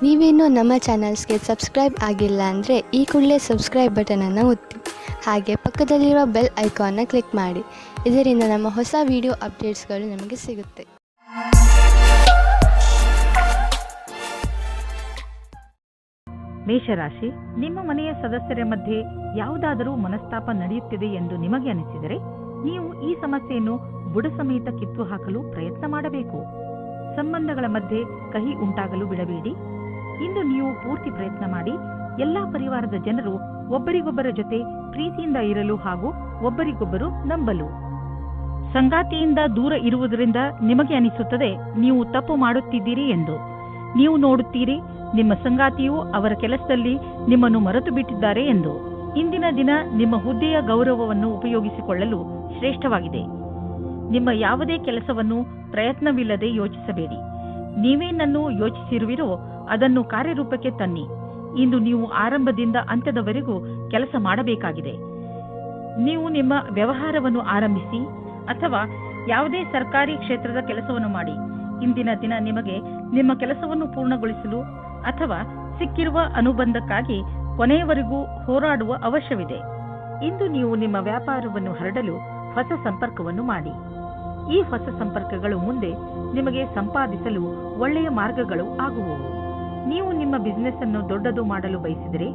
ನೀವೇನೂ ನಮ್ಮ ಚಾನಲ್ಸ್ಗೆ ಸಬ್ಸ್ಕ್ರೈಬ್ ಆಗಿಲ್ಲ ಅಂದರೆ ಈ ಕೂಡಲೇ ಸಬ್ಸ್ಕ್ರೈಬ್ ಬಟನನ್ನು ಒತ್ತಿ, ಹಾಗೆ ಪಕ್ಕದಲ್ಲಿರುವ ಬೆಲ್ ಐಕಾನ್ನ ಕ್ಲಿಕ್ ಮಾಡಿ. ಇದರಿಂದ ನಮ್ಮ ಹೊಸ ವಿಡಿಯೋ ಅಪ್ಡೇಟ್ಸ್ಗಳು ನಿಮಗೆ ಸಿಗುತ್ತೆ. ಮೇಷರಾಶಿ, ನಿಮ್ಮ ಮನೆಯ ಸದಸ್ಯರ ಮಧ್ಯೆ ಯಾವುದಾದರೂ ಮನಸ್ತಾಪ ನಡೆಯುತ್ತಿದೆ ಎಂದು ನಿಮಗೆ ಅನಿಸಿದರೆ ನೀವು ಈ ಸಮಸ್ಯೆಯನ್ನು ಬುಡ ಸಮೇತ ಕಿತ್ತು ಹಾಕಲು ಪ್ರಯತ್ನ ಮಾಡಬೇಕು. ಸಂಬಂಧಗಳ ಮಧ್ಯೆ ಕಹಿ ಉಂಟಾಗಲು ಬಿಡಬೇಡಿ. ಇಂದು ನೀವು ಪೂರ್ತಿ ಪ್ರಯತ್ನ ಮಾಡಿ ಎಲ್ಲಾ ಪರಿವಾರದ ಜನರು ಒಬ್ಬರಿಗೊಬ್ಬರ ಜೊತೆ ಪ್ರೀತಿಯಿಂದ ಇರಲು ಹಾಗೂ ಒಬ್ಬರಿಗೊಬ್ಬರು ನಂಬಲು. ಸಂಗಾತಿಯಿಂದ ದೂರ ಇರುವುದರಿಂದ ನಿಮಗೆ ಅನಿಸುತ್ತದೆ ನೀವು ತಪ್ಪು ಮಾಡುತ್ತಿದ್ದೀರಿ ಎಂದು. ನೀವು ನೋಡುತ್ತೀರಿ ನಿಮ್ಮ ಸಂಗಾತಿಯು ಅವರ ಕೆಲಸದಲ್ಲಿ ನಿಮ್ಮನ್ನು ಮರೆತು ಬಿಟ್ಟಿದ್ದಾರೆ ಎಂದು. ಇಂದಿನ ದಿನ ನಿಮ್ಮ ಹುದ್ದೆಯ ಗೌರವವನ್ನು ಉಪಯೋಗಿಸಿಕೊಳ್ಳಲು ಶ್ರೇಷ್ಠವಾಗಿದೆ. ನಿಮ್ಮ ಯಾವುದೇ ಕೆಲಸವನ್ನು ಪ್ರಯತ್ನವಿಲ್ಲದೆ ಯೋಚಿಸಬೇಡಿ. ನೀವೇನನ್ನು ಯೋಚಿಸಿರುವಿರೋ ಅದನ್ನು ಕಾರ್ಯರೂಪಕ್ಕೆ ತನ್ನಿ. ಇಂದು ನೀವು ಆರಂಭದಿಂದ ಅಂತ್ಯದವರೆಗೂ ಕೆಲಸ ಮಾಡಬೇಕಾಗಿದೆ. ನೀವು ನಿಮ್ಮ ವ್ಯವಹಾರವನ್ನು ಆರಂಭಿಸಿ ಅಥವಾ ಯಾವುದೇ ಸರ್ಕಾರಿ ಕ್ಷೇತ್ರದ ಕೆಲಸವನ್ನು ಮಾಡಿ. ಇಂದಿನ ದಿನ ನಿಮಗೆ ನಿಮ್ಮ ಕೆಲಸವನ್ನು ಪೂರ್ಣಗೊಳಿಸಲು ಅಥವಾ ಸಿಕ್ಕಿರುವ ಅನುಬಂಧಕ್ಕಾಗಿ ಕೊನೆಯವರೆಗೂ ಹೋರಾಡುವ ಅವಶ್ಯವಿದೆ. ಇಂದು ನೀವು ನಿಮ್ಮ ವ್ಯಾಪಾರವನ್ನು ಹರಡಲು ಹೊಸ ಸಂಪರ್ಕವನ್ನು ಮಾಡಿ. ಈ ಹೊಸ ಸಂಪರ್ಕಗಳು ಮುಂದೆ ನಿಮಗೆ ಸಂಪಾದಿಸಲು ಒಳ್ಳೆಯ ಮಾರ್ಗಗಳು ಆಗುವವು. ನೀವು ನಿಮ್ಮ ಬಿಸಿನೆಸ್ ಅನ್ನು ದೊಡ್ಡದು ಮಾಡಲು ಬಯಸಿದರೆ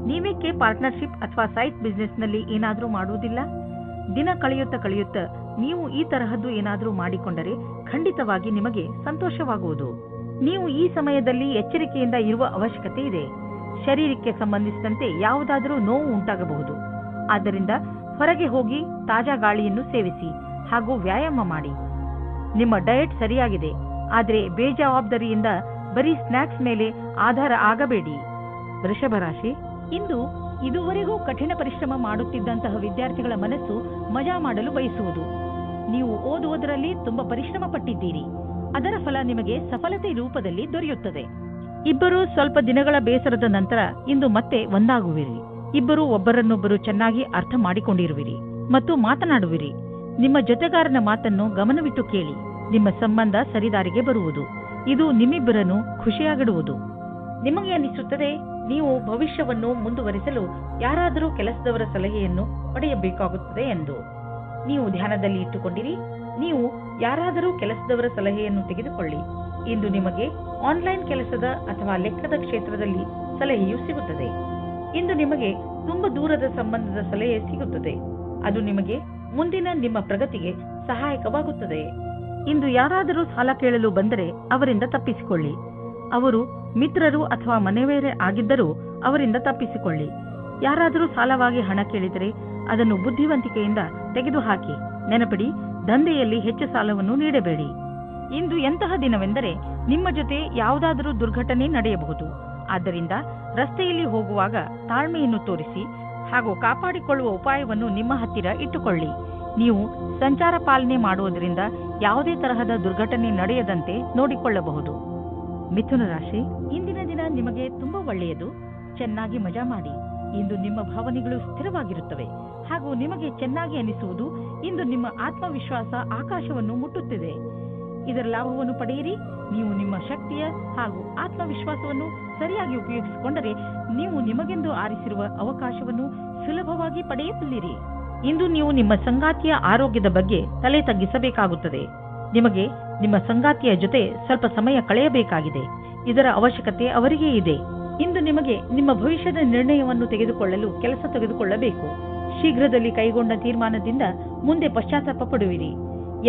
ನೀವೇಕೆ ಪಾರ್ಟ್ನರ್ಶಿಪ್ ಅಥವಾ ಸೈಟ್ ಬಿಸಿನೆಸ್ನಲ್ಲಿ ಏನಾದರೂ ಮಾಡುವುದಿಲ್ಲ? ದಿನ ಕಳೆಯುತ್ತಾ ನೀವು ಈ ತರಹದ್ದು ಏನಾದರೂ ಮಾಡಿಕೊಂಡರೆ ಖಂಡಿತವಾಗಿ ನಿಮಗೆ ಸಂತೋಷವಾಗುವುದು. ನೀವು ಈ ಸಮಯದಲ್ಲಿ ಎಚ್ಚರಿಕೆಯಿಂದ ಇರುವ ಅವಶ್ಯಕತೆ ಇದೆ. ಶರೀರಕ್ಕೆ ಸಂಬಂಧಿಸಿದಂತೆ ಯಾವುದಾದರೂ ನೋವು ಉಂಟಾಗಬಹುದು. ಆದ್ದರಿಂದ ಹೊರಗೆ ಹೋಗಿ ತಾಜಾ ಗಾಳಿಯನ್ನು ಸೇವಿಸಿ ಹಾಗೂ ವ್ಯಾಯಾಮ ಮಾಡಿ. ನಿಮ್ಮ ಡಯಟ್ ಸರಿಯಾಗಿದೆ, ಆದರೆ ಬೇಜವಾಬ್ದಾರಿಯಿಂದ ಬರೀ ಸ್ನ್ಯಾಕ್ಸ್ ಮೇಲೆ ಆಧಾರ ಆಗಬೇಡಿ. ವೃಷಭ ರಾಶಿ, ಇಂದು ಇದುವರೆಗೂ ಕಠಿಣ ಪರಿಶ್ರಮ ಮಾಡುತ್ತಿದ್ದಂತಹ ವಿದ್ಯಾರ್ಥಿಗಳ ಮನಸ್ಸು ಮಜಾ ಮಾಡಲು ಬಯಸುವುದು. ನೀವು ಓದುವುದರಲ್ಲಿ ತುಂಬಾ ಪರಿಶ್ರಮ ಪಟ್ಟಿದ್ದೀರಿ. ಅದರ ಫಲ ನಿಮಗೆ ಸಫಲತೆ ರೂಪದಲ್ಲಿ ದೊರೆಯುತ್ತದೆ. ಇಬ್ಬರು ಸ್ವಲ್ಪ ದಿನಗಳ ಬೇಸರದ ನಂತರ ಇಂದು ಮತ್ತೆ ಒಂದಾಗುವಿರಿ. ಇಬ್ಬರು ಒಬ್ಬರನ್ನೊಬ್ಬರು ಚೆನ್ನಾಗಿ ಅರ್ಥ ಮಾಡಿಕೊಂಡಿರುವಿರಿ ಮತ್ತು ಮಾತನಾಡುವಿರಿ. ನಿಮ್ಮ ಜೊತೆಗಾರನ ಮಾತನ್ನು ಗಮನವಿಟ್ಟು ಕೇಳಿ. ನಿಮ್ಮ ಸಂಬಂಧ ಸರಿದಾರಿಗೆ ಬರುವುದು. ಇದು ನಿಮ್ಮಿಬ್ಬರನ್ನು ಖುಷಿಯಾಗಿಡುವುದು. ನಿಮಗೆ ಅನಿಸುತ್ತದೆ ನೀವು ಭವಿಷ್ಯವನ್ನು ಮುಂದುವರಿಸಲು ಯಾರಾದರೂ ಕೆಲಸದವರ ಸಲಹೆಯನ್ನು ಪಡೆಯಬೇಕಾಗುತ್ತದೆ ಎಂದು. ನೀವು ಧ್ಯಾನದಲ್ಲಿ ಇಟ್ಟುಕೊಂಡಿರಿ. ನೀವು ಯಾರಾದರೂ ಕೆಲಸದವರ ಸಲಹೆಯನ್ನು ತೆಗೆದುಕೊಳ್ಳಿ. ಇಂದು ನಿಮಗೆ ಆನ್ಲೈನ್ ಕೆಲಸದ ಅಥವಾ ಲೆಕ್ಕದ ಕ್ಷೇತ್ರದಲ್ಲಿ ಸಲಹೆಯು ಸಿಗುತ್ತದೆ. ಇಂದು ನಿಮಗೆ ತುಂಬಾ ದೂರದ ಸಂಬಂಧದ ಸಲಹೆ ಸಿಗುತ್ತದೆ. ಅದು ನಿಮಗೆ ಮುಂದಿನ ನಿಮ್ಮ ಪ್ರಗತಿಗೆ ಸಹಾಯಕವಾಗುತ್ತದೆ. ಇಂದು ಯಾರಾದರೂ ಸಾಲ ಕೇಳಲು ಬಂದರೆ ಅವರಿಂದ ತಪ್ಪಿಸಿಕೊಳ್ಳಿ. ಅವರು ಮಿತ್ರರು ಅಥವಾ ಮನೆಯವರೇ ಆಗಿದ್ದರೂ ಅವರಿಂದ ತಪ್ಪಿಸಿಕೊಳ್ಳಿ. ಯಾರಾದರೂ ಸಾಲವಾಗಿ ಹಣ ಕೇಳಿದರೆ ಅದನ್ನು ಬುದ್ಧಿವಂತಿಕೆಯಿಂದ ತೆಗೆದುಹಾಕಿ. ನೆನಪಿಡಿ, ದಂಧೆಯಲ್ಲಿ ಹೆಚ್ಚು ಸಾಲವನ್ನು ನೀಡಬೇಡಿ. ಇಂದು ಎಂತಹ ದಿನವೆಂದರೆ ನಿಮ್ಮ ಜೊತೆ ಯಾವುದಾದರೂ ದುರ್ಘಟನೆ ನಡೆಯಬಹುದು. ಆದ್ದರಿಂದ ರಸ್ತೆಯಲ್ಲಿ ಹೋಗುವಾಗ ತಾಳ್ಮೆಯನ್ನು ತೋರಿಸಿ ಹಾಗೂ ಕಾಪಾಡಿಕೊಳ್ಳುವ ಉಪಾಯವನ್ನು ನಿಮ್ಮ ಹತ್ತಿರ ಇಟ್ಟುಕೊಳ್ಳಿ. ನೀವು ಸಂಚಾರ ಪಾಲನೆ ಮಾಡುವುದರಿಂದ ಯಾವುದೇ ತರಹದ ದುರ್ಘಟನೆ ನಡೆಯದಂತೆ ನೋಡಿಕೊಳ್ಳಬಹುದು. ಮಿಥುನ ರಾಶಿ, ಇಂದಿನ ದಿನ ನಿಮಗೆ ತುಂಬಾ ಒಳ್ಳೆಯದು. ಚೆನ್ನಾಗಿ ಮಜಾ ಮಾಡಿ. ಇಂದು ನಿಮ್ಮ ಭಾವನೆಗಳು ಸ್ಥಿರವಾಗಿರುತ್ತವೆ ಹಾಗೂ ನಿಮಗೆ ಚೆನ್ನಾಗಿ ಅನಿಸುವುದು. ಇಂದು ನಿಮ್ಮ ಆತ್ಮವಿಶ್ವಾಸ ಆಕಾಶವನ್ನು ಮುಟ್ಟುತ್ತಿದೆ. ಇದರ ಲಾಭವನ್ನು ಪಡೆಯಿರಿ. ನೀವು ನಿಮ್ಮ ಶಕ್ತಿಯ ಹಾಗೂ ಆತ್ಮವಿಶ್ವಾಸವನ್ನು ಸರಿಯಾಗಿ ಉಪಯೋಗಿಸಿಕೊಂಡರೆ ನೀವು ನಿಮಗೆಂದು ಆರಿಸಿರುವ ಅವಕಾಶವನ್ನು ಸುಲಭವಾಗಿ ಪಡೆಯಬಲ್ಲಿರಿ. ಇಂದು ನೀವು ನಿಮ್ಮ ಸಂಗಾತಿಯ ಆರೋಗ್ಯದ ಬಗ್ಗೆ ತಲೆ ತಗ್ಗಿಸಬೇಕಾಗುತ್ತದೆ. ನಿಮಗೆ ನಿಮ್ಮ ಸಂಗಾತಿಯ ಜೊತೆ ಸ್ವಲ್ಪ ಸಮಯ ಕಳೆಯಬೇಕಾಗಿದೆ. ಇದರ ಅವಶ್ಯಕತೆ ಅವರಿಗೆ ಇದೆ. ಇಂದು ನಿಮಗೆ ನಿಮ್ಮ ಭವಿಷ್ಯದ ನಿರ್ಣಯವನ್ನು ತೆಗೆದುಕೊಳ್ಳಲು ಕೆಲಸ ತೆಗೆದುಕೊಳ್ಳಬೇಕು. ಶೀಘ್ರದಲ್ಲಿ ಕೈಗೊಂಡ ತೀರ್ಮಾನದಿಂದ ಮುಂದೆ ಪಶ್ಚಾತ್ತಾಪ ಪಡುವಿರಿ.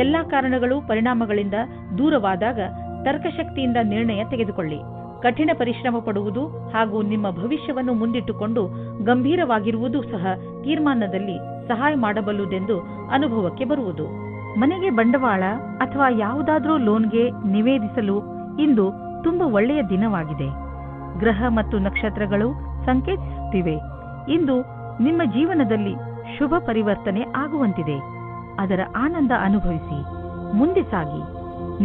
ಎಲ್ಲಾ ಕಾರಣಗಳು ಪರಿಣಾಮಗಳಿಂದ ದೂರವಾದಾಗ ತರ್ಕಶಕ್ತಿಯಿಂದ ನಿರ್ಣಯ ತೆಗೆದುಕೊಳ್ಳಿ. ಕಠಿಣ ಪರಿಶ್ರಮ ಪಡುವುದು ಹಾಗೂ ನಿಮ್ಮ ಭವಿಷ್ಯವನ್ನು ಮುಂದಿಟ್ಟುಕೊಂಡು ಗಂಭೀರವಾಗಿರುವುದು ಸಹ ತೀರ್ಮಾನದಲ್ಲಿ ಸಹಾಯ ಮಾಡಬಲ್ಲುದೆಂದು ಅನುಭವಕ್ಕೆ ಬರುವುದು. ಮನೆಗೆ ಬಂಡವಾಳ ಅಥವಾ ಯಾವುದಾದರೂ ಲೋನ್ಗೆ ನಿವೇದಿಸಲು ಇಂದು ತುಂಬಾ ಒಳ್ಳೆಯ ದಿನವಾಗಿದೆ. ಗ್ರಹ ಮತ್ತು ನಕ್ಷತ್ರಗಳು ಸಂಕೇತಿಸುತ್ತಿವೆ. ಇಂದು ನಿಮ್ಮ ಜೀವನದಲ್ಲಿ ಶುಭ ಪರಿವರ್ತನೆ ಆಗುವಂತಿದೆ. ಅದರ ಆನಂದ ಅನುಭವಿಸಿ ಮುಂದೆ ಸಾಗಿ.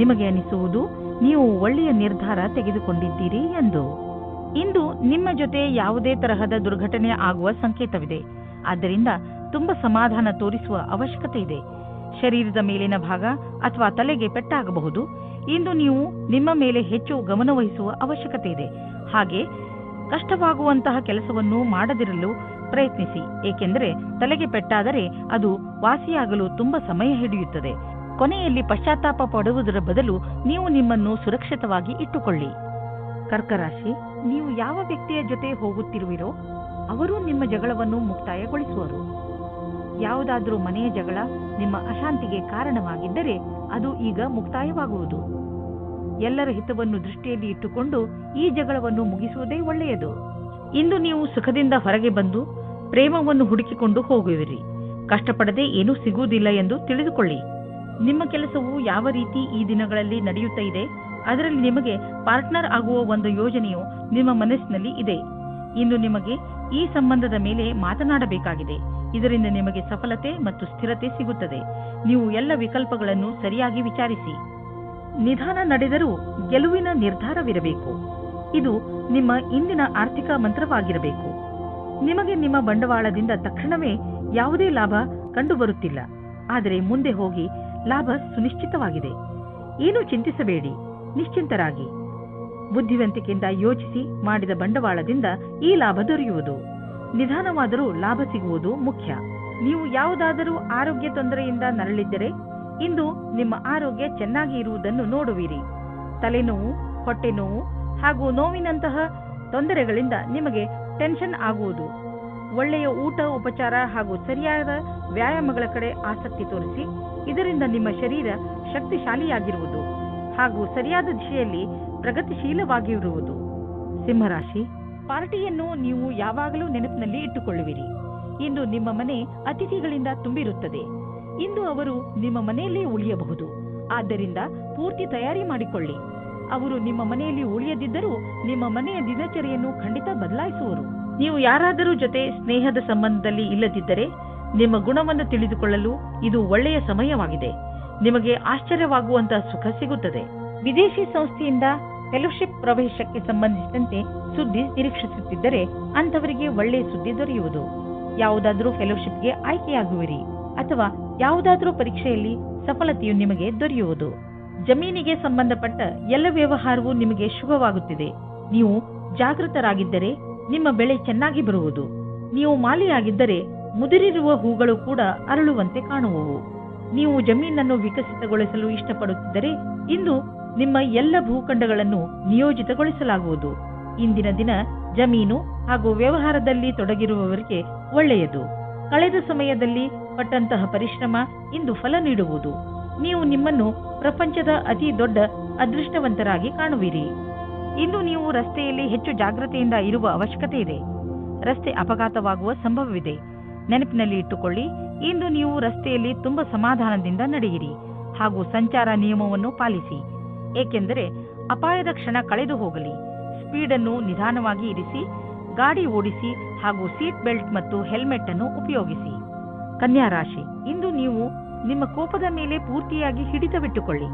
ನಿಮಗೆ ಅನಿಸುವುದು ನೀವು ಒಳ್ಳೆಯ ನಿರ್ಧಾರ ತೆಗೆದುಕೊಂಡಿದ್ದೀರಿ ಎಂದು. ಇಂದು ನಿಮ್ಮ ಜೊತೆ ಯಾವುದೇ ತರಹದ ದುರ್ಘಟನೆ ಆಗುವ ಸಂಕೇತವಿದೆ. ಆದ್ದರಿಂದ ತುಂಬಾ ಸಮಾಧಾನ ತೋರಿಸುವ ಅವಶ್ಯಕತೆ ಇದೆ. ಶರೀರದ ಮೇಲಿನ ಭಾಗ ಅಥವಾ ತಲೆಗೆ ಪೆಟ್ಟಾಗಬಹುದು. ಇಂದು ನೀವು ನಿಮ್ಮ ಮೇಲೆ ಹೆಚ್ಚು ಗಮನವಹಿಸುವ ಅವಶ್ಯಕತೆ ಇದೆ. ಹಾಗೆ ಕಷ್ಟವಾಗುವಂತಹ ಕೆಲಸವನ್ನು ಮಾಡದಿರಲು ಪ್ರಯತ್ನಿಸಿ, ಏಕೆಂದರೆ ತಲೆಗೆ ಪೆಟ್ಟಾದರೆ ಅದು ವಾಸಿಯಾಗಲು ತುಂಬಾ ಸಮಯ ಹಿಡಿಯುತ್ತದೆ. ಕೊನೆಯಲ್ಲಿ ಪಶ್ಚಾತ್ತಾಪ ಪಡುವುದರ ಬದಲು ನೀವು ನಿಮ್ಮನ್ನು ಸುರಕ್ಷಿತವಾಗಿ ಇಟ್ಟುಕೊಳ್ಳಿ. ಕರ್ಕ ರಾಶಿ, ನೀವು ಯಾವ ವ್ಯಕ್ತಿಯ ಜೊತೆ ಹೋಗುತ್ತಿರುವಿರೋ ಅವರು ನಿಮ್ಮ ಜಗಳವನ್ನು ಮುಕ್ತಾಯಗೊಳಿಸುವರು. ಯಾವುದಾದ್ರೂ ಮನೆಯ ಜಗಳ ನಿಮ್ಮ ಅಶಾಂತಿಗೆ ಕಾರಣವಾಗಿದ್ದರೆ ಅದು ಈಗ ಮುಕ್ತಾಯವಾಗುವುದು. ಎಲ್ಲರ ಹಿತವನ್ನು ದೃಷ್ಟಿಯಲ್ಲಿ ಇಟ್ಟುಕೊಂಡು ಈ ಜಗಳವನ್ನು ಮುಗಿಸುವುದೇ ಒಳ್ಳೆಯದು. ಇಂದು ನೀವು ಸುಖದಿಂದ ಹೊರಗೆ ಬಂದು ಪ್ರೇಮವನ್ನು ಹುಡುಕಿಕೊಂಡು ಹೋಗುವಿರಿ. ಕಷ್ಟಪಡದೆ ಏನೂ ಸಿಗುವುದಿಲ್ಲ ಎಂದು ತಿಳಿದುಕೊಳ್ಳಿ. ನಿಮ್ಮ ಕೆಲಸವು ಯಾವ ರೀತಿ ಈ ದಿನಗಳಲ್ಲಿ ನಡೆಯುತ್ತಾ ಇದೆ, ಅದರಲ್ಲಿ ನಿಮಗೆ ಪಾರ್ಟ್ನರ್ ಆಗುವ ಒಂದು ಯೋಜನೆಯು ನಿಮ್ಮ ಮನಸ್ಸಿನಲ್ಲಿ ಇದೆ. ಇಂದು ನಿಮಗೆ ಈ ಸಂಬಂಧದ ಮೇಲೆ ಮಾತನಾಡಬೇಕಾಗಿದೆ. ಇದರಿಂದ ನಿಮಗೆ ಸಫಲತೆ ಮತ್ತು ಸ್ಥಿರತೆ ಸಿಗುತ್ತದೆ. ನೀವು ಎಲ್ಲ ವಿಕಲ್ಪಗಳನ್ನು ಸರಿಯಾಗಿ ವಿಚಾರಿಸಿ. ನಿಧಾನ ನಡೆದರೂ ಗೆಲುವಿನ ನಿರ್ಧಾರವಿರಬೇಕು. ಇದು ನಿಮ್ಮ ಇಂದಿನ ಆರ್ಥಿಕ ಮಂತ್ರವಾಗಿರಬೇಕು. ನಿಮಗೆ ನಿಮ್ಮ ಬಂಡವಾಳದಿಂದ ತಕ್ಷಣವೇ ಯಾವುದೇ ಲಾಭ ಕಂಡುಬರುತ್ತಿಲ್ಲ, ಆದರೆ ಮುಂದೆ ಹೋಗಿ ಲಾಭ ಸುನಿಶ್ಚಿತವಾಗಿದೆ. ಏನೂ ಚಿಂತಿಸಬೇಡಿ, ನಿಶ್ಚಿಂತರಾಗಿ. ಬುದ್ಧಿವಂತಿಕೆಯಿಂದ ಯೋಚಿಸಿ ಮಾಡಿದ ಬಂಡವಾಳದಿಂದ ಈ ಲಾಭ ದೊರೆಯುವುದು. ನಿಧಾನವಾದರೂ ಲಾಭ ಸಿಗುವುದು ಮುಖ್ಯ. ನೀವು ಯಾವುದಾದರೂ ಆರೋಗ್ಯ ತೊಂದರೆಯಿಂದ ನರಳಿದ್ದರೆ ಇಂದು ನಿಮ್ಮ ಆರೋಗ್ಯ ಚೆನ್ನಾಗಿ ಇರುವುದನ್ನು ನೋಡುವಿರಿ. ತಲೆನೋವು, ಹೊಟ್ಟೆ ನೋವು ಹಾಗೂ ನೋವಿನಂತಹ ತೊಂದರೆಗಳಿಂದ ನಿಮಗೆ ಟೆನ್ಷನ್ ಆಗುವುದು. ಒಳ್ಳೆಯ ಊಟ, ಉಪಚಾರ ಹಾಗೂ ಸರಿಯಾದ ವ್ಯಾಯಾಮಗಳ ಕಡೆ ಆಸಕ್ತಿ ತೋರಿಸಿ. ಇದರಿಂದ ನಿಮ್ಮ ಶರೀರ ಶಕ್ತಿಶಾಲಿಯಾಗಿರುವುದು ಹಾಗೂ ಸರಿಯಾದ ದಿಶೆಯಲ್ಲಿ ಪ್ರಗತಿಶೀಲವಾಗಿರುವುದು. ಸಿಂಹರಾಶಿ, ಪಾರ್ಟಿಯನ್ನು ನೀವು ಯಾವಾಗಲೂ ನೆನಪಿನಲ್ಲಿ ಇಟ್ಟುಕೊಳ್ಳುವಿರಿ. ಇಂದು ನಿಮ್ಮ ಮನೆ ಅತಿಥಿಗಳಿಂದ ತುಂಬಿರುತ್ತದೆ. ಇಂದು ಅವರು ನಿಮ್ಮ ಮನೆಯಲ್ಲೇ ಉಳಿಯಬಹುದು. ಆದ್ದರಿಂದ ಪೂರ್ತಿ ತಯಾರಿ ಮಾಡಿಕೊಳ್ಳಿ. ಅವರು ನಿಮ್ಮ ಮನೆಯಲ್ಲಿ ಉಳಿಯದಿದ್ದರೂ ನಿಮ್ಮ ಮನೆಯ ದಿನಚರಿಯನ್ನು ಖಂಡಿತ ಬದಲಾಯಿಸುವರು. ನೀವು ಯಾರಾದರೂ ಜೊತೆ ಸ್ನೇಹದ ಸಂಬಂಧದಲ್ಲಿ ಇಲ್ಲದಿದ್ದರೆ ನಿಮ್ಮ ಗುಣವನ್ನು ತಿಳಿದುಕೊಳ್ಳಲು ಇದು ಒಳ್ಳೆಯ ಸಮಯವಾಗಿದೆ. ನಿಮಗೆ ಆಶ್ಚರ್ಯವಾಗುವಂತಹ ಸುಖ ಸಿಗುತ್ತದೆ. ವಿದೇಶಿ ಸಂಸ್ಥೆಯಿಂದ ಫೆಲೋಶಿಪ್ ಪ್ರವೇಶಕ್ಕೆ ಸಂಬಂಧಿಸಿದಂತೆ ಸುದ್ದಿ ನಿರೀಕ್ಷಿಸುತ್ತಿದ್ದರೆ ಅಂಥವರಿಗೆ ಒಳ್ಳೆಯ ಸುದ್ದಿ ದೊರೆಯುವುದು. ಯಾವುದಾದರೂ ಫೆಲೋಶಿಪ್ಗೆ ಆಯ್ಕೆಯಾಗುವಿರಿ ಅಥವಾ ಯಾವುದಾದರೂ ಪರೀಕ್ಷೆಯಲ್ಲಿ ಸಫಲತೆಯು ನಿಮಗೆ ದೊರೆಯುವುದು. ಜಮೀನಿಗೆ ಸಂಬಂಧಪಟ್ಟ ಎಲ್ಲ ವ್ಯವಹಾರವೂ ನಿಮಗೆ ಶುಭವಾಗುತ್ತಿದೆ. ನೀವು ಜಾಗೃತರಾಗಿದ್ದರೆ ನಿಮ್ಮ ಬೆಳೆ ಚೆನ್ನಾಗಿ ಬರುವುದು. ನೀವು ಮಾಲಿಯಾಗಿದ್ದರೆ ಮುದುರಿರುವ ಹೂಗಳು ಕೂಡ ಅರಳುವಂತೆ ಕಾಣುವವು. ನೀವು ಜಮೀನನ್ನು ವಿಕಸಿತಗೊಳಿಸಲು ಇಷ್ಟಪಡುತ್ತಿದ್ದರೆ ಇಂದು ನಿಮ್ಮ ಎಲ್ಲ ಭೂಖಂಡಗಳನ್ನು ನಿಯೋಜಿತಗೊಳಿಸಲಾಗುವುದು. ಇಂದಿನ ದಿನ ಜಮೀನು ಹಾಗೂ ವ್ಯವಹಾರದಲ್ಲಿ ತೊಡಗಿರುವವರಿಗೆ ಒಳ್ಳೆಯದು. ಕಳೆದ ಸಮಯದಲ್ಲಿ ಪಟ್ಟಂತಹ ಪರಿಶ್ರಮ ಇಂದು ಫಲ ನೀಡುವುದು. ನೀವು ನಿಮ್ಮನ್ನು ಪ್ರಪಂಚದ ಅತಿ ದೊಡ್ಡ ಅದೃಷ್ಟವಂತರಾಗಿ ಕಾಣುವಿರಿ. ಇಂದು ನೀವು ರಸ್ತೆಯಲ್ಲಿ ಹೆಚ್ಚು ಜಾಗೃತೆಯಿಂದ ಇರುವ ಅವಶ್ಯಕತೆ ಇದೆ. ರಸ್ತೆ ಅಪಘಾತವಾಗುವ ಸಂಭವವಿದೆ. ನೆನಪಿನಲ್ಲಿ ಇಟ್ಟುಕೊಳ್ಳಿ, ಇಂದು ನೀವು ರಸ್ತೆಯಲ್ಲಿ ತುಂಬಾ ಸಮಾಧಾನದಿಂದ ನಡೆಯಿರಿ ಹಾಗೂ ಸಂಚಾರ ನಿಯಮವನ್ನು ಪಾಲಿಸಿ. ಏಕೆಂದರೆ ಅಪಾಯದ ಕ್ಷಣ ಕಳೆದು ಹೋಗಲಿ. ಸ್ಪೀಡನ್ನು ನಿಧಾನವಾಗಿ ಇರಿಸಿ, ಗಾಡಿ ಓಡಿಸಿ ಹಾಗೂ ಸೀಟ್ ಬೆಲ್ಟ್ ಮತ್ತು ಹೆಲ್ಮೆಟ್ ಅನ್ನು ಉಪಯೋಗಿಸಿ. ಕನ್ಯಾ ರಾಶಿ, ಇಂದು ನೀವು ನಿಮ್ಮ ಕೋಪದ ಮೇಲೆ ಪೂರ್ತಿಯಾಗಿ ಹಿಡಿತವಿಟ್ಟುಕೊಳ್ಳಿ.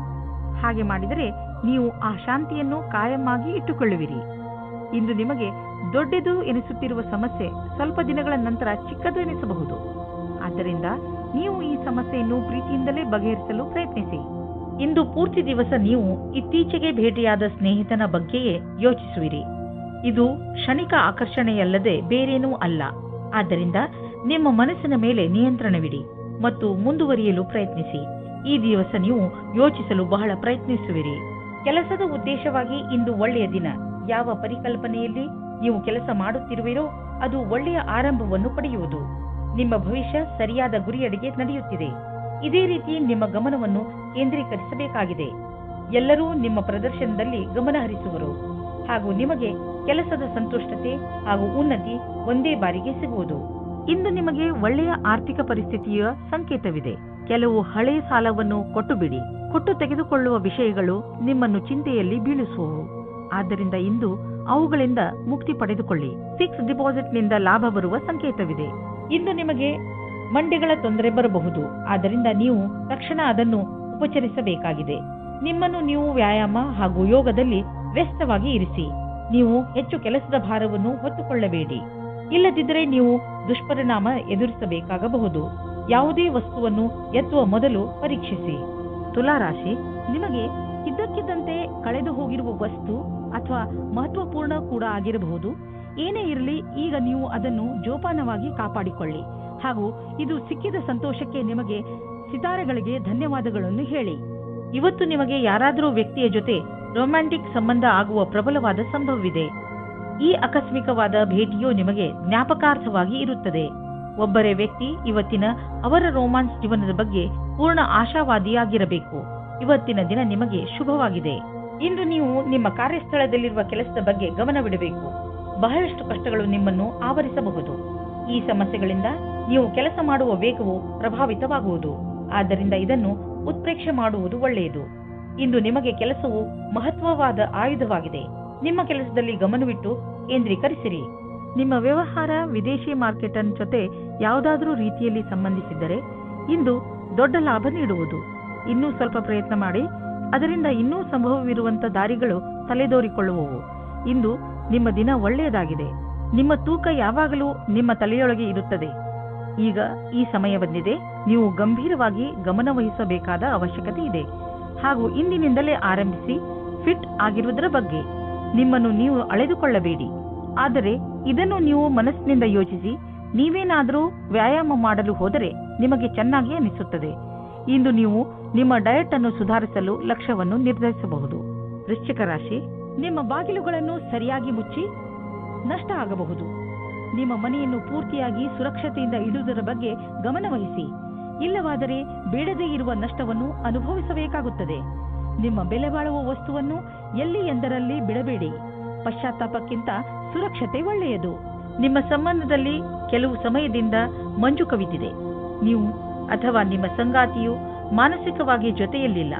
ಹಾಗೆ ಮಾಡಿದರೆ ನೀವು ಆ ಶಾಂತಿಯನ್ನು ಕಾಯಮಾಗಿ ಇಟ್ಟುಕೊಳ್ಳುವಿರಿ. ಇಂದು ನಿಮಗೆ ದೊಡ್ಡದು ಎನಿಸುತ್ತಿರುವ ಸಮಸ್ಯೆ ಸ್ವಲ್ಪ ದಿನಗಳ ನಂತರ ಚಿಕ್ಕದು ಎನಿಸಬಹುದು. ಆದ್ದರಿಂದ ನೀವು ಈ ಸಮಸ್ಯೆಯನ್ನು ಪ್ರೀತಿಯಿಂದಲೇ ಬಗೆಹರಿಸಲು ಪ್ರಯತ್ನಿಸಿ. ಇಂದು ಪೂರ್ತಿ ದಿವಸ ನೀವು ಇತ್ತೀಚೆಗೆ ಭೇಟಿಯಾದ ಸ್ನೇಹಿತನ ಬಗ್ಗೆಯೇ ಯೋಚಿಸುವಿರಿ. ಇದು ಕ್ಷಣಿಕ ಆಕರ್ಷಣೆಯಲ್ಲದೆ ಬೇರೇನೂ ಅಲ್ಲ. ಆದ್ದರಿಂದ ನಿಮ್ಮ ಮನಸ್ಸಿನ ಮೇಲೆ ನಿಯಂತ್ರಣವಿಡಿ ಮತ್ತು ಮುಂದುವರಿಯಲು ಪ್ರಯತ್ನಿಸಿ. ಈ ದಿವಸ ನೀವು ಯೋಚಿಸಲು ಬಹಳ ಪ್ರಯತ್ನಿಸುವಿರಿ. ಕೆಲಸದ ಉದ್ದೇಶವಾಗಿ ಇಂದು ಒಳ್ಳೆಯ ದಿನ. ಯಾವ ಪರಿಕಲ್ಪನೆಯಲ್ಲಿ ನೀವು ಕೆಲಸ ಮಾಡುತ್ತಿರುವಿರೋ ಅದು ಒಳ್ಳೆಯ ಆರಂಭವನ್ನು ಪಡೆಯುವುದು. ನಿಮ್ಮ ಭವಿಷ್ಯ ಸರಿಯಾದ ಗುರಿಯಡೆಗೆ ನಡೆಯುತ್ತಿದೆ. ಇದೇ ರೀತಿ ನಿಮ್ಮ ಗಮನವನ್ನು ಕೇಂದ್ರೀಕರಿಸಬೇಕಾಗಿದೆ. ಎಲ್ಲರೂ ನಿಮ್ಮ ಪ್ರದರ್ಶನದಲ್ಲಿ ಗಮನ ಹರಿಸುವರು ಹಾಗೂ ನಿಮಗೆ ಕೆಲಸದ ಸಂತುಷ್ಟತೆ ಹಾಗೂ ಉನ್ನತಿ ಒಂದೇ ಬಾರಿಗೆ ಸಿಗುವುದು. ಇಂದು ನಿಮಗೆ ಒಳ್ಳೆಯ ಆರ್ಥಿಕ ಪರಿಸ್ಥಿತಿಯ ಸಂಕೇತವಿದೆ. ಕೆಲವು ಹಳೆಯ ಸಾಲವನ್ನು ಕೊಟ್ಟು ಬಿಡಿ. ಕೊಟ್ಟು ತೆಗೆದುಕೊಳ್ಳುವ ವಿಷಯಗಳು ನಿಮ್ಮನ್ನು ಚಿಂತೆಯಲ್ಲಿ ಬೀಳಿಸುವವು. ಆದ್ದರಿಂದ ಇಂದು ಅವುಗಳಿಂದ ಮುಕ್ತಿ ಪಡೆದುಕೊಳ್ಳಿ. ಫಿಕ್ಸ್ ಡಿಪಾಸಿಟ್ನಿಂದ ಲಾಭ ಬರುವ ಸಂಕೇತವಿದೆ. ಇಂದು ನಿಮಗೆ ಮಂಡಿಗಳ ತೊಂದರೆ ಬರಬಹುದು. ಆದ್ದರಿಂದ ನೀವು ತಕ್ಷಣ ಅದನ್ನು ಉಪಚರಿಸಬೇಕಾಗಿದೆ. ನಿಮ್ಮನ್ನು ನೀವು ವ್ಯಾಯಾಮ ಹಾಗೂ ಯೋಗದಲ್ಲಿ ವ್ಯಸ್ತವಾಗಿ ಇರಿಸಿ. ನೀವು ಹೆಚ್ಚು ಕೆಲಸದ ಭಾರವನ್ನು ಹೊತ್ತುಕೊಳ್ಳಬೇಡಿ. ಇಲ್ಲದಿದ್ದರೆ ನೀವು ದುಷ್ಪರಿಣಾಮ ಎದುರಿಸಬೇಕಾಗಬಹುದು. ಯಾವುದೇ ವಸ್ತುವನ್ನು ಎತ್ತುವ ಮೊದಲು ಪರೀಕ್ಷಿಸಿ. ತುಲಾರಾಶಿ, ನಿಮಗೆ ಇದ್ದಕ್ಕಿದ್ದಂತೆ ಕಳೆದು ಹೋಗಿರುವ ವಸ್ತು ಅಥವಾ ಮಹತ್ವಪೂರ್ಣ ಕೂಡ ಆಗಿರಬಹುದು. ಏನೇ ಇರಲಿ, ಈಗ ನೀವು ಅದನ್ನು ಜೋಪಾನವಾಗಿ ಕಾಪಾಡಿಕೊಳ್ಳಿ ಹಾಗೂ ಇದು ಸಿಕ್ಕಿದ ಸಂತೋಷಕ್ಕೆ ನಿಮಗೆ ಸಿತಾರೆಗಳಿಗೆ ಧನ್ಯವಾದಗಳನ್ನು ಹೇಳಿ. ಇವತ್ತು ನಿಮಗೆ ಯಾರಾದರೂ ವ್ಯಕ್ತಿಯ ಜೊತೆ ರೊಮ್ಯಾಂಟಿಕ್ ಸಂಬಂಧ ಆಗುವ ಪ್ರಬಲವಾದ ಸಂಭವವಿದೆ. ಈ ಆಕಸ್ಮಿಕವಾದ ಭೇಟಿಯು ನಿಮಗೆ ಜ್ಞಾಪಕಾರ್ಥವಾಗಿ ಇರುತ್ತದೆ. ಒಬ್ಬರೇ ವ್ಯಕ್ತಿ ಇವತ್ತಿನ ಅವರ ರೋಮಾನ್ಸ್ ಜೀವನದ ಬಗ್ಗೆ ಪೂರ್ಣ ಆಶಾವಾದಿಯಾಗಿರಬೇಕು. ಇವತ್ತಿನ ದಿನ ನಿಮಗೆ ಶುಭವಾಗಿದೆ. ಇಂದು ನೀವು ನಿಮ್ಮ ಕಾರ್ಯಸ್ಥಳದಲ್ಲಿರುವ ಕೆಲಸದ ಬಗ್ಗೆ ಗಮನವಿಡಬೇಕು. ಬಹಳಷ್ಟು ಕಷ್ಟಗಳು ನಿಮ್ಮನ್ನು ಆವರಿಸಬಹುದು. ಈ ಸಮಸ್ಯೆಗಳಿಂದ ನೀವು ಕೆಲಸ ಮಾಡುವ ವೇಗವು ಪ್ರಭಾವಿತವಾಗುವುದು. ಆದ್ದರಿಂದ ಇದನ್ನು ಉತ್ಪ್ರೇಕ್ಷೆ ಮಾಡುವುದು ಒಳ್ಳೆಯದು. ಇಂದು ನಿಮಗೆ ಕೆಲಸವು ಮಹತ್ವವಾದ ಆಯುಧವಾಗಿದೆ. ನಿಮ್ಮ ಕೆಲಸದಲ್ಲಿ ಗಮನವಿಟ್ಟು ಕೇಂದ್ರೀಕರಿಸಿರಿ. ನಿಮ್ಮ ವ್ಯವಹಾರ ವಿದೇಶಿ ಮಾರ್ಕೆಟ್ ಜೊತೆ ಯಾವುದಾದರೂ ರೀತಿಯಲ್ಲಿ ಸಂಬಂಧಿಸಿದ್ದರೆ ಇಂದು ದೊಡ್ಡ ಲಾಭ ನೀಡುವುದು. ಇನ್ನೂ ಸ್ವಲ್ಪ ಪ್ರಯತ್ನ ಮಾಡಿ, ಅದರಿಂದ ಇನ್ನೂ ಸಂಭವವಿರುವಂತ ದಾರಿಗಳು ತಲೆದೋರಿಕೊಳ್ಳುವವು. ಇಂದು ನಿಮ್ಮ ದಿನ ಒಳ್ಳೆಯದಾಗಿದೆ. ನಿಮ್ಮ ತೂಕ ಯಾವಾಗಲೂ ನಿಮ್ಮ ತಲೆಯೊಳಗೆ ಇರುತ್ತದೆ. ಈಗ ಈ ಸಮಯ ಬಂದಿದೆ. ನೀವು ಗಂಭೀರವಾಗಿ ಗಮನವಹಿಸಬೇಕಾದ ಅವಶ್ಯಕತೆ ಇದೆ ಹಾಗೂ ಇಂದಿನಿಂದಲೇ ಆರಂಭಿಸಿ ಫಿಟ್ ಆಗಿರುವುದರ ಬಗ್ಗೆ ನಿಮ್ಮನ್ನು ನೀವು ಅಳೆದುಕೊಳ್ಳಬೇಡಿ. ಆದರೆ ಇದನ್ನು ನೀವು ಮನಸ್ಸಿನಿಂದ ಯೋಚಿಸಿ. ನೀವೇನಾದರೂ ವ್ಯಾಯಾಮ ಮಾಡಲು ಹೋದರೆ ನಿಮಗೆ ಚೆನ್ನಾಗಿ ಅನಿಸುತ್ತದೆ. ಇಂದು ನೀವು ನಿಮ್ಮ ಡಯಟ್ ಅನ್ನು ಸುಧಾರಿಸಲು ಲಕ್ಷ್ಯವನ್ನು ನಿರ್ಧರಿಸಬಹುದು. ವೃಶ್ಚಿಕ ರಾಶಿ, ನಿಮ್ಮ ಬಾಗಿಲುಗಳನ್ನು ಸರಿಯಾಗಿ ಮುಚ್ಚಿ. ನಷ್ಟ ಆಗಬಹುದು. ನಿಮ್ಮ ಮನೆಯನ್ನು ಪೂರ್ತಿಯಾಗಿ ಸುರಕ್ಷತೆಯಿಂದ ಇಡುವುದರ ಬಗ್ಗೆ ಗಮನವಹಿಸಿ. ಇಲ್ಲವಾದರೆ ಬೇಡದೇ ಇರುವ ನಷ್ಟವನ್ನು ಅನುಭವಿಸಬೇಕಾಗುತ್ತದೆ. ನಿಮ್ಮ ಬೆಲೆ ಬಾಳುವ ವಸ್ತುವನ್ನು ಎಲ್ಲಿ ಎಂದರಲ್ಲಿ ಬಿಡಬೇಡಿ. ಪಶ್ಚಾತ್ತಾಪಕ್ಕಿಂತ ಸುರಕ್ಷತೆ ಒಳ್ಳೆಯದು. ನಿಮ್ಮ ಸಂಬಂಧದಲ್ಲಿ ಕೆಲವು ಸಮಯದಿಂದ ಮಂಜು ಕವಿದಿದೆ. ನೀವು ಅಥವಾ ನಿಮ್ಮ ಸಂಗಾತಿಯು ಮಾನಸಿಕವಾಗಿ ಜೊತೆಯಲ್ಲಿಲ್ಲ.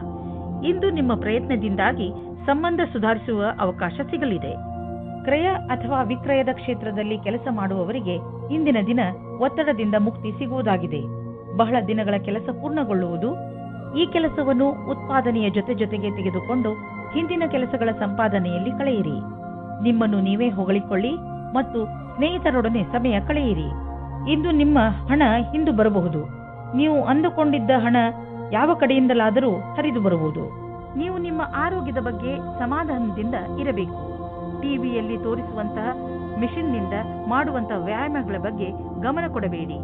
ಇಂದು ನಿಮ್ಮ ಪ್ರಯತ್ನದಿಂದಾಗಿ ಸಂಬಂಧ ಸುಧಾರಿಸುವ ಅವಕಾಶ ಸಿಗಲಿದೆ. ಕ್ರಯ ಅಥವಾ ವಿಕ್ರಯದ ಕ್ಷೇತ್ರದಲ್ಲಿ ಕೆಲಸ ಮಾಡುವವರಿಗೆ ಇಂದಿನ ದಿನ ಒತ್ತಡದಿಂದ ಮುಕ್ತಿ ಸಿಗುವುದಾಗಿದೆ. ಬಹಳ ದಿನಗಳ ಕೆಲಸ ಪೂರ್ಣಗೊಳ್ಳುವುದು. ಈ ಕೆಲಸವನ್ನು ಉತ್ಪಾದನೆಯ ಜೊತೆಗೆ ತೆಗೆದುಕೊಂಡು ಹಿಂದಿನ ಕೆಲಸಗಳ ಸಂಪಾದನೆಯಲ್ಲಿ ಕಳೆಯಿರಿ. ನಿಮ್ಮನ್ನು ನೀವೇ ಹೊಗಳಿಕೊಳ್ಳಿ ಮತ್ತು ಸ್ನೇಹಿತರೊಡನೆ ಸಮಯ ಕಳೆಯಿರಿ. ಇಂದು ನಿಮ್ಮ ಹಣ ಹಿಂದು ಬರಬಹುದು. ನೀವು ಅಂದುಕೊಂಡಿದ್ದ ಹಣ ಯಾವ ಕಡೆಯಿಂದಲಾದರೂ ಹರಿದು ಬರುವುದು. ನೀವು ನಿಮ್ಮ ಆರೋಗ್ಯದ ಬಗ್ಗೆ ಸಮಾಧಾನದಿಂದ ಇರಬೇಕು. ಟಿವಿಯಲ್ಲಿ ತೋರಿಸುವಂತಹ ಮಿಷನ್ನಿಂದ ಮಾಡುವಂತಹ ವ್ಯಾಯಾಮಗಳ ಬಗ್ಗೆ ಗಮನ ಕೊಡಬೇಡಿ.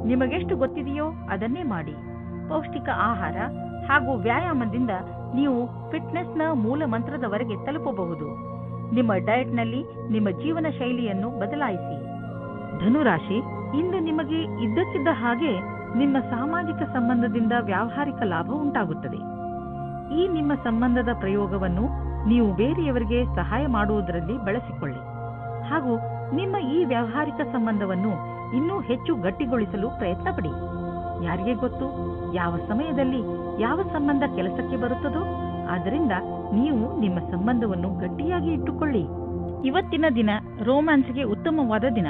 ನಿಮಗೆಷ್ಟು ಗೊತ್ತಿದೆಯೋ ಅದನ್ನೇ ಮಾಡಿ. ಪೌಷ್ಟಿಕ ಆಹಾರ ಹಾಗೂ ವ್ಯಾಯಾಮದಿಂದ ನೀವು ಫಿಟ್ನೆಸ್ನ ಮೂಲ ಮಂತ್ರದವರೆಗೆ ತಲುಪಬಹುದು. ನಿಮ್ಮ ಡಯಟ್ನಲ್ಲಿ ನಿಮ್ಮ ಜೀವನ ಶೈಲಿಯನ್ನು ಬದಲಾಯಿಸಿ. ಧನುರಾಶಿ, ಇಂದು ನಿಮಗೆ ಇದ್ದಕ್ಕಿದ್ದ ಹಾಗೆ ನಿಮ್ಮ ಸಾಮಾಜಿಕ ಸಂಬಂಧದಿಂದ ವ್ಯಾವಹಾರಿಕ ಲಾಭ ಉಂಟಾಗುತ್ತದೆ. ಈ ನಿಮ್ಮ ಸಂಬಂಧದ ಪ್ರಯೋಗವನ್ನು ನೀವು ಬೇರೆಯವರಿಗೆ ಸಹಾಯ ಮಾಡುವುದರಲ್ಲಿ ಬಳಸಿಕೊಳ್ಳಿ ಹಾಗೂ ನಿಮ್ಮ ಈ ವ್ಯಾವಹಾರಿಕ ಸಂಬಂಧವನ್ನು ಇನ್ನೂ ಹೆಚ್ಚು ಗಟ್ಟಿಗೊಳಿಸಲು ಪ್ರಯತ್ನ ಪಡಿ. ಯಾರಿಗೆ ಗೊತ್ತು ಯಾವ ಸಮಯದಲ್ಲಿ ಯಾವ ಸಂಬಂಧ ಕೆಲಸಕ್ಕೆ ಬರುತ್ತದೋ. ಆದ್ದರಿಂದ ನೀವು ನಿಮ್ಮ ಸಂಬಂಧವನ್ನು ಗಟ್ಟಿಯಾಗಿ ಇಟ್ಟುಕೊಳ್ಳಿ. ಇವತ್ತಿನ ದಿನ ರೋಮ್ಯಾನ್ಸ್ಗೆ ಉತ್ತಮವಾದ ದಿನ.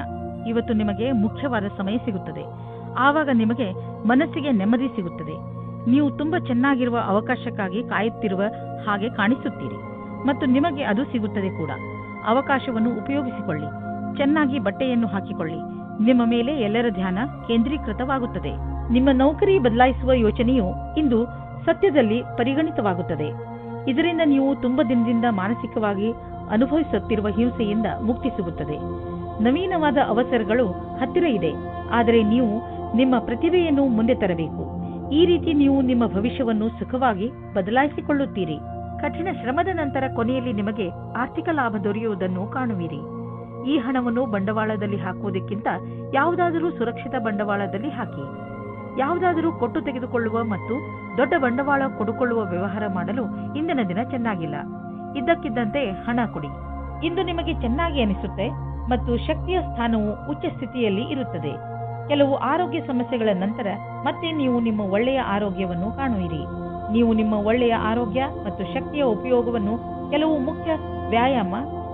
ಇವತ್ತು ನಿಮಗೆ ಮುಖ್ಯವಾದ ಸಮಯ ಸಿಗುತ್ತದೆ. ಆವಾಗ ನಿಮಗೆ ಮನಸ್ಸಿಗೆ ನೆಮ್ಮದಿ ಸಿಗುತ್ತದೆ. ನೀವು ತುಂಬಾ ಚೆನ್ನಾಗಿರುವ ಅವಕಾಶಕ್ಕಾಗಿ ಕಾಯುತ್ತಿರುವ ಹಾಗೆ ಕಾಣಿಸುತ್ತೀರಿ ಮತ್ತು ನಿಮಗೆ ಅದು ಸಿಗುತ್ತದೆ ಕೂಡ. ಅವಕಾಶವನ್ನು ಉಪಯೋಗಿಸಿಕೊಳ್ಳಿ. ಚೆನ್ನಾಗಿ ಬಟ್ಟೆಯನ್ನು ಹಾಕಿಕೊಳ್ಳಿ. ನಿಮ್ಮ ಮೇಲೆ ಎಲ್ಲರ ಧ್ಯಾನ ಕೇಂದ್ರೀಕೃತವಾಗುತ್ತದೆ. ನಿಮ್ಮ ನೌಕರಿ ಬದಲಾಯಿಸುವ ಯೋಚನೆಯು ಇಂದು ಸತ್ಯದಲ್ಲಿ ಪರಿಗಣಿತವಾಗುತ್ತದೆ. ಇದರಿಂದ ನೀವು ತುಂಬಾ ದಿನದಿಂದ ಮಾನಸಿಕವಾಗಿ ಅನುಭವಿಸುತ್ತಿರುವ ಹಿಂಸೆಯಿಂದ ಮುಕ್ತಿ ಸಿಗುತ್ತದೆ. ನವೀನವಾದ ಅವಸರಗಳು ಹತ್ತಿರ ಇದೆ, ಆದರೆ ನೀವು ನಿಮ್ಮ ಪ್ರತಿಭೆಯನ್ನು ಮುಂದೆ ತರಬೇಕು. ಈ ರೀತಿ ನೀವು ನಿಮ್ಮ ಭವಿಷ್ಯವನ್ನು ಸುಖವಾಗಿ ಬದಲಾಯಿಸಿಕೊಳ್ಳುತ್ತೀರಿ. ಕಠಿಣ ಶ್ರಮದ ನಂತರ ಕೊನೆಯಲ್ಲಿ ನಿಮಗೆ ಆರ್ಥಿಕ ಲಾಭ ದೊರೆಯುವುದನ್ನು ಕಾಣುವಿರಿ. ಈ ಹಣವನ್ನು ಬಂಡವಾಳದಲ್ಲಿ ಹಾಕುವುದಕ್ಕಿಂತ ಯಾವುದಾದರೂ ಸುರಕ್ಷಿತ ಬಂಡವಾಳದಲ್ಲಿ ಹಾಕಿ. ಯಾವುದಾದರೂ ಕೊಟ್ಟು ತೆಗೆದುಕೊಳ್ಳುವ ಮತ್ತು ದೊಡ್ಡ ಬಂಡವಾಳ ಕೊಡುಕೊಳ್ಳುವ ವ್ಯವಹಾರ ಮಾಡಲು ಇಂದಿನ ದಿನ ಚೆನ್ನಾಗಿಲ್ಲ. ಇದ್ದಕ್ಕಿದ್ದಂತೆ ಹಣ ಕೊಡಿ. ಇಂದು ನಿಮಗೆ ಚೆನ್ನಾಗಿ ಅನಿಸುತ್ತೆ ಮತ್ತು ಶಕ್ತಿಯ ಸ್ಥಾನವು ಉಚ್ಚ ಸ್ಥಿತಿಯಲ್ಲಿ ಇರುತ್ತದೆ. ಕೆಲವು ಆರೋಗ್ಯ ಸಮಸ್ಯೆಗಳ ನಂತರ ಮತ್ತೆ ನೀವು ನಿಮ್ಮ ಒಳ್ಳೆಯ ಆರೋಗ್ಯವನ್ನು ಕಾಣುವಿರಿ. ನೀವು ನಿಮ್ಮ ಒಳ್ಳೆಯ ಆರೋಗ್ಯ ಮತ್ತು ಶಕ್ತಿಯ ಉಪಯೋಗವನ್ನು ಕೆಲವು ಮುಖ್ಯ ವ್ಯಾಯಾಮ,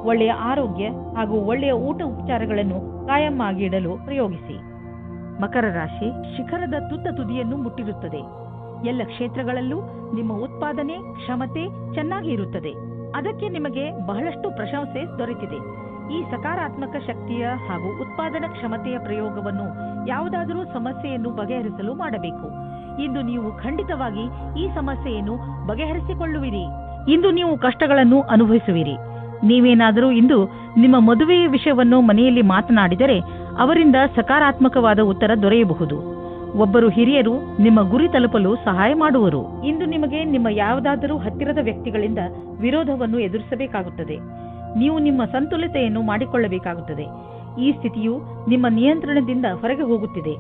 ಒಳ್ಳೆಯ ಆರೋಗ್ಯ ಹಾಗೂ ಒಳ್ಳೆಯ ಊಟ ಉಪಚಾರಗಳನ್ನು ಕಾಯಂ ಆಗಿ ಇಡಲು ಪ್ರಯೋಗಿಸಿ. ಮಕರ ರಾಶಿ, ಶಿಖರದ ತುತ್ತ ತುದಿಯನ್ನು ಮುಟ್ಟಿರುತ್ತದೆ. ಎಲ್ಲ ಕ್ಷೇತ್ರಗಳಲ್ಲೂ ನಿಮ್ಮ ಉತ್ಪಾದನೆ ಕ್ಷಮತೆ ಚೆನ್ನಾಗಿ ಇರುತ್ತದೆ. ಅದಕ್ಕೆ ನಿಮಗೆ ಬಹಳಷ್ಟು ಪ್ರಶಂಸೆ ದೊರೆತಿದೆ. ಈ ಸಕಾರಾತ್ಮಕ ಶಕ್ತಿಯ ಹಾಗೂ ಉತ್ಪಾದನಾ ಕ್ಷಮತೆಯ ಪ್ರಯೋಗವನ್ನು ಯಾವುದಾದರೂ ಸಮಸ್ಯೆಯನ್ನು ಬಗೆಹರಿಸಲು ಮಾಡಬೇಕು. ಇಂದು ನೀವು ಖಂಡಿತವಾಗಿ ಈ ಸಮಸ್ಯೆಯನ್ನು ಬಗೆಹರಿಸಿಕೊಳ್ಳುವಿರಿ. ಇಂದು ನೀವು ಕಷ್ಟಗಳನ್ನು ಅನುಭವಿಸುವಿರಿ. ನೀವೇನಾದರೂ ಇಂದು ನಿಮ್ಮ ಮದುವೆಯ ವಿಷಯವನ್ನು ಮನೆಯಲ್ಲಿ ಮಾತನಾಡಿದರೆ ಅವರಿಂದ ಸಕಾರಾತ್ಮಕವಾದ ಉತ್ತರ ದೊರೆಯಬಹುದು. ಒಬ್ಬರು ಹಿರಿಯರು ನಿಮ್ಮ ಗುರಿ ತಲುಪಲು ಸಹಾಯ ಮಾಡುವರು. ಇಂದು ನಿಮಗೆ ನಿಮ್ಮ ಯಾವುದಾದರೂ ಹತ್ತಿರದ ವ್ಯಕ್ತಿಗಳಿಂದ ವಿರೋಧವನ್ನು ಎದುರಿಸಬೇಕಾಗುತ್ತದೆ. ನೀವು ನಿಮ್ಮ ಸಂತುಲಿತೆಯನ್ನು ಮಾಡಿಕೊಳ್ಳಬೇಕಾಗುತ್ತದೆ. ಈ ಸ್ಥಿತಿಯು ನಿಮ್ಮ ನಿಯಂತ್ರಣದಿಂದ ಹೊರಗೆ ಹೋಗುತ್ತಿದೆ.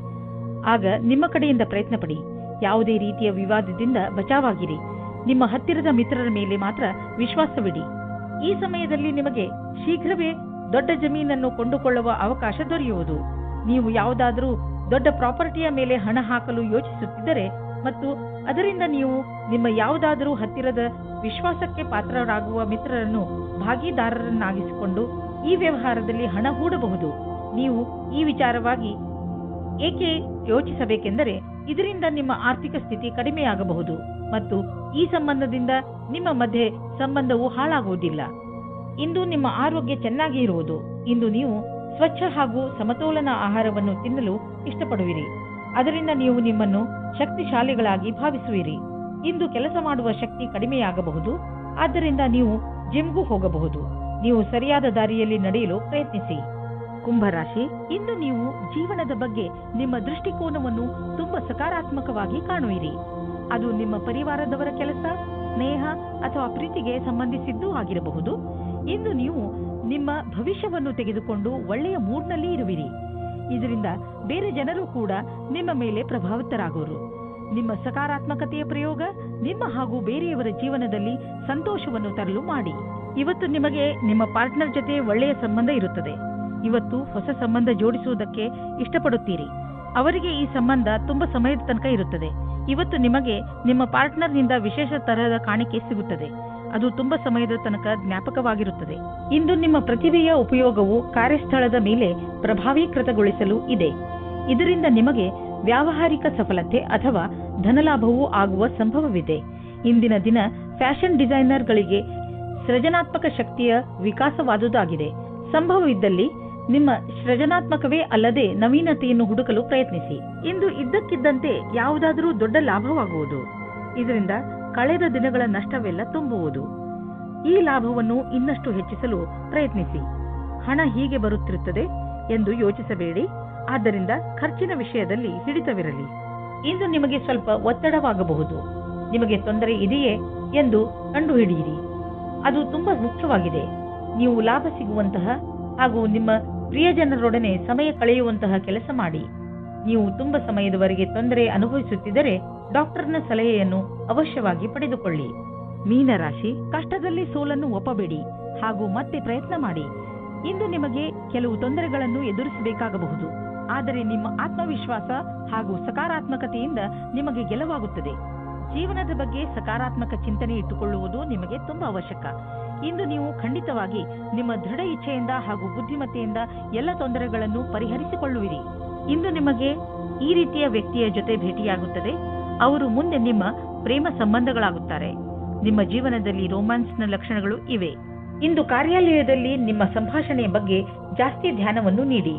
ಆಗ ನಿಮ್ಮ ಕಡೆಯಿಂದ ಪ್ರಯತ್ನ ಪಡಿ. ಯಾವುದೇ ರೀತಿಯ ವಿವಾದದಿಂದ ಬಚಾವಾಗಿರಿ. ನಿಮ್ಮ ಹತ್ತಿರದ ಮಿತ್ರರ ಮೇಲೆ ಮಾತ್ರ ವಿಶ್ವಾಸವಿಡಿ. ಈ ಸಮಯದಲ್ಲಿ ನಿಮಗೆ ಶೀಘ್ರವೇ ದೊಡ್ಡ ಜಮೀನನ್ನು ಕೊಂಡುಕೊಳ್ಳುವ ಅವಕಾಶ ದೊರೆಯುವುದು. ನೀವು ಯಾವುದಾದರೂ ದೊಡ್ಡ ಪ್ರಾಪರ್ಟಿಯ ಮೇಲೆ ಹಣ ಹಾಕಲು ಯೋಚಿಸುತ್ತಿದ್ದರೆ ಮತ್ತು ಅದರಿಂದ ನೀವು ನಿಮ್ಮ ಯಾವುದಾದರೂ ಹತ್ತಿರದ ವಿಶ್ವಾಸಕ್ಕೆ ಪಾತ್ರರಾಗುವ ಮಿತ್ರರನ್ನು ಭಾಗಿದಾರರನ್ನಾಗಿಸಿಕೊಂಡು ಈ ವ್ಯವಹಾರದಲ್ಲಿ ಹಣ ಹೂಡಬಹುದು. ನೀವು ಈ ವಿಚಾರವಾಗಿ ಏಕೆ ಯೋಚಿಸಬೇಕೆಂದರೆ ಇದರಿಂದ ನಿಮ್ಮ ಆರ್ಥಿಕ ಸ್ಥಿತಿ ಕಡಿಮೆಯಾಗಬಹುದು ಮತ್ತು ಈ ಸಂಬಂಧದಿಂದ ನಿಮ್ಮ ಮಧ್ಯೆ ಸಂಬಂಧವು ಹಾಳಾಗುವುದಿಲ್ಲ. ಇಂದು ನಿಮ್ಮ ಆರೋಗ್ಯ ಚೆನ್ನಾಗಿ ಇರುವುದು. ಇಂದು ನೀವು ಸ್ವಚ್ಛ ಹಾಗೂ ಸಮತೋಲನ ಆಹಾರವನ್ನು ತಿನ್ನಲು ಇಷ್ಟಪಡುವಿರಿ. ಅದರಿಂದ ನೀವು ನಿಮ್ಮನ್ನು ಶಕ್ತಿಶಾಲಿಗಳಾಗಿ ಭಾವಿಸುವಿರಿ. ಇಂದು ಕೆಲಸ ಮಾಡುವ ಶಕ್ತಿ ಕಡಿಮೆಯಾಗಬಹುದು. ಆದ್ದರಿಂದ ನೀವು ಜಿಮ್ಗೂ ಹೋಗಬಹುದು. ನೀವು ಸರಿಯಾದ ದಾರಿಯಲ್ಲಿ ನಡೆಯಲು ಪ್ರಯತ್ನಿಸಿ. ಕುಂಭರಾಶಿ, ಇಂದು ನೀವು ಜೀವನದ ಬಗ್ಗೆ ನಿಮ್ಮ ದೃಷ್ಟಿಕೋನವನ್ನು ತುಂಬಾ ಸಕಾರಾತ್ಮಕವಾಗಿ ಕಾಣುವಿರಿ. ಅದು ನಿಮ್ಮ ಪರಿವಾರದವರ ಕೆಲಸ, ಸ್ನೇಹ ಅಥವಾ ಪ್ರೀತಿಗೆ ಸಂಬಂಧಿಸಿದ್ದೂ ಆಗಿರಬಹುದು. ಇಂದು ನೀವು ನಿಮ್ಮ ಭವಿಷ್ಯವನ್ನು ತೆಗೆದುಕೊಂಡು ಒಳ್ಳೆಯ ಮೂಡ್ನಲ್ಲಿ ಇರುವಿರಿ. ಇದರಿಂದ ಬೇರೆ ಜನರು ಕೂಡ ನಿಮ್ಮ ಮೇಲೆ ಪ್ರಭಾವಿತರಾಗುವರು. ನಿಮ್ಮ ಸಕಾರಾತ್ಮಕತೆಯ ಪ್ರಯೋಗ ನಿಮ್ಮ ಹಾಗೂ ಬೇರೆಯವರ ಜೀವನದಲ್ಲಿ ಸಂತೋಷವನ್ನು ತರಲು ಮಾಡಿ. ಇವತ್ತು ನಿಮಗೆ ನಿಮ್ಮ ಪಾರ್ಟ್ನರ್ ಜೊತೆ ಒಳ್ಳೆಯ ಸಂಬಂಧ ಇರುತ್ತದೆ. ಇವತ್ತು ಹೊಸ ಸಂಬಂಧ ಜೋಡಿಸುವುದಕ್ಕೆ ಇಷ್ಟಪಡುತ್ತೀರಿ. ಅವರಿಗೆ ಈ ಸಂಬಂಧ ತುಂಬಾ ಸಮಯದ ತನಕ ಇರುತ್ತದೆ. ಇವತ್ತು ನಿಮಗೆ ನಿಮ್ಮ ಪಾರ್ಟ್ನರ್ನಿಂದ ವಿಶೇಷ ತರಹದ ಕಾಣಿಕೆ ಸಿಗುತ್ತದೆ. ಅದು ತುಂಬಾ ಸಮಯದ ತನಕ ಜ್ಞಾಪಕವಾಗಿರುತ್ತದೆ. ಇಂದು ನಿಮ್ಮ ಪ್ರತಿಭೆಯ ಉಪಯೋಗವು ಕಾರ್ಯಸ್ಥಳದ ಮೇಲೆ ಪ್ರಭಾವೀಕೃತಗೊಳಿಸಲು ಇದೆ. ಇದರಿಂದ ನಿಮಗೆ ವ್ಯಾವಹಾರಿಕ ಸಫಲತೆ ಅಥವಾ ಧನಲಾಭವೂ ಆಗುವ ಸಂಭವವಿದೆ. ಇಂದಿನ ದಿನ ಫ್ಯಾಷನ್ ಡಿಸೈನರ್ಗಳಿಗೆ ಸೃಜನಾತ್ಮಕ ಶಕ್ತಿಯ ವಿಕಾಸವಾದುದಾಗಿದೆ. ಸಂಭವವಿದ್ದಲ್ಲಿ ನಿಮ್ಮ ಸೃಜನಾತ್ಮಕವೇ ಅಲ್ಲದೆ ನವೀನತೆಯನ್ನು ಹುಡುಕಲು ಪ್ರಯತ್ನಿಸಿ. ಇಂದು ಇದ್ದಕ್ಕಿದ್ದಂತೆ ಯಾವುದಾದರೂ ದೊಡ್ಡ ಲಾಭವಾಗುವುದು. ಇದರಿಂದ ಕಳೆದ ದಿನಗಳ ನಷ್ಟವೆಲ್ಲ ತುಂಬುವುದು. ಈ ಲಾಭವನ್ನು ಇನ್ನಷ್ಟು ಹೆಚ್ಚಿಸಲು ಪ್ರಯತ್ನಿಸಿ. ಹಣ ಹೀಗೆ ಬರುತ್ತಿರುತ್ತದೆ ಎಂದು ಯೋಚಿಸಬೇಡಿ. ಆದ್ದರಿಂದ ಖರ್ಚಿನ ವಿಷಯದಲ್ಲಿ ಹಿಡಿತವಿರಲಿ. ಇಂದು ನಿಮಗೆ ಸ್ವಲ್ಪ ಒತ್ತಡವಾಗಬಹುದು. ನಿಮಗೆ ತೊಂದರೆ ಇದೆಯೇ ಎಂದು ಕಂಡುಹಿಡಿಯಿರಿ. ಅದು ತುಂಬಾ ಮುಖ್ಯವಾಗಿದೆ. ನೀವು ಲಾಭ ಸಿಗುವಂತಹ ಹಾಗೂ ನಿಮ್ಮ ಪ್ರಿಯಜನರೊಡನೆ ಸಮಯ ಕಳೆಯುವಂತಹ ಕೆಲಸ ಮಾಡಿ. ನೀವು ತುಂಬಾ ಸಮಯದವರೆಗೆ ತೊಂದರೆ ಅನುಭವಿಸುತ್ತಿದ್ದರೆ ಡಾಕ್ಟರ್ನ ಸಲಹೆಯನ್ನು ಅವಶ್ಯವಾಗಿ ಪಡೆದುಕೊಳ್ಳಿ. ಮೀನರಾಶಿ, ಕಷ್ಟದಲ್ಲಿ ಸೋಲನ್ನು ಒಪ್ಪಬೇಡಿ ಹಾಗೂ ಮತ್ತೆ ಪ್ರಯತ್ನ ಮಾಡಿ. ಇಂದು ನಿಮಗೆ ಕೆಲವು ತೊಂದರೆಗಳನ್ನು ಎದುರಿಸಬೇಕಾಗಬಹುದು. ಆದರೆ ನಿಮ್ಮ ಆತ್ಮವಿಶ್ವಾಸ ಹಾಗೂ ಸಕಾರಾತ್ಮಕತೆಯಿಂದ ನಿಮಗೆ ಗೆಲುವಾಗುತ್ತದೆ. ಜೀವನದ ಬಗ್ಗೆ ಸಕಾರಾತ್ಮಕ ಚಿಂತನೆ ಇಟ್ಟುಕೊಳ್ಳುವುದು ನಿಮಗೆ ತುಂಬಾ ಅವಶ್ಯಕ. ಇಂದು ನೀವು ಖಂಡಿತವಾಗಿ ನಿಮ್ಮ ದೃಢ ಇಚ್ಛೆಯಿಂದ ಹಾಗೂ ಬುದ್ಧಿಮತ್ತೆಯಿಂದ ಎಲ್ಲ ತೊಂದರೆಗಳನ್ನು ಪರಿಹರಿಸಿಕೊಳ್ಳುವಿರಿ. ಇಂದು ನಿಮಗೆ ಈ ರೀತಿಯ ವ್ಯಕ್ತಿಯ ಜೊತೆ ಭೇಟಿಯಾಗುತ್ತದೆ. ಅವರು ಮುಂದೆ ನಿಮ್ಮ ಪ್ರೇಮ ಸಂಬಂಧಗಳಾಗುತ್ತಾರೆ. ನಿಮ್ಮ ಜೀವನದಲ್ಲಿ ರೋಮ್ಯಾನ್ಸ್ನ ಲಕ್ಷಣಗಳು ಇವೆ. ಇಂದು ಕಾರ್ಯಾಲಯದಲ್ಲಿ ನಿಮ್ಮ ಸಂಭಾಷಣೆಯ ಬಗ್ಗೆ ಜಾಸ್ತಿ ಧ್ಯಾನವನ್ನು ನೀಡಿ.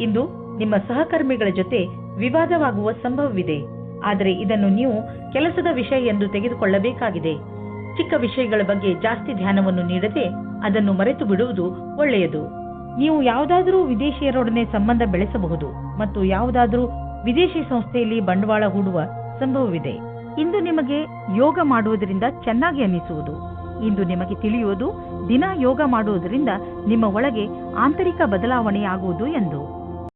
ಇಂದು ನಿಮ್ಮ ಸಹಕರ್ಮಿಗಳ ಜೊತೆ ವಿವಾದವಾಗುವ ಸಂಭವವಿದೆ. ಆದರೆ ಇದನ್ನು ನೀವು ಕೆಲಸದ ವಿಷಯ ಎಂದು ತೆಗೆದುಕೊಳ್ಳಬೇಕಾಗಿದೆ. ಚಿಕ್ಕ ವಿಷಯಗಳ ಬಗ್ಗೆ ಜಾಸ್ತಿ ಧ್ಯಾನವನ್ನು ನೀಡದೆ ಅದನ್ನು ಮರೆತು ಬಿಡುವುದು ಒಳ್ಳೆಯದು. ನೀವು ಯಾವುದಾದರೂ ವಿದೇಶಿಯರೊಡನೆ ಸಂಬಂಧ ಬೆಳೆಸಬಹುದು ಮತ್ತು ಯಾವುದಾದರೂ ವಿದೇಶಿ ಸಂಸ್ಥೆಯಲ್ಲಿ ಬಂಡವಾಳ ಹೂಡುವ ಸಂಭವವಿದೆ. ಇಂದು ನಿಮಗೆ ಯೋಗ ಮಾಡುವುದರಿಂದ ಚೆನ್ನಾಗಿ ಅನ್ನಿಸುವುದು. ಇಂದು ನಿಮಗೆ ತಿಳಿಯುವುದು ದಿನ ಯೋಗ ಮಾಡುವುದರಿಂದ ನಿಮ್ಮ ಒಳಗೆ ಆಂತರಿಕ ಬದಲಾವಣೆಯಾಗುವುದು ಎಂದು.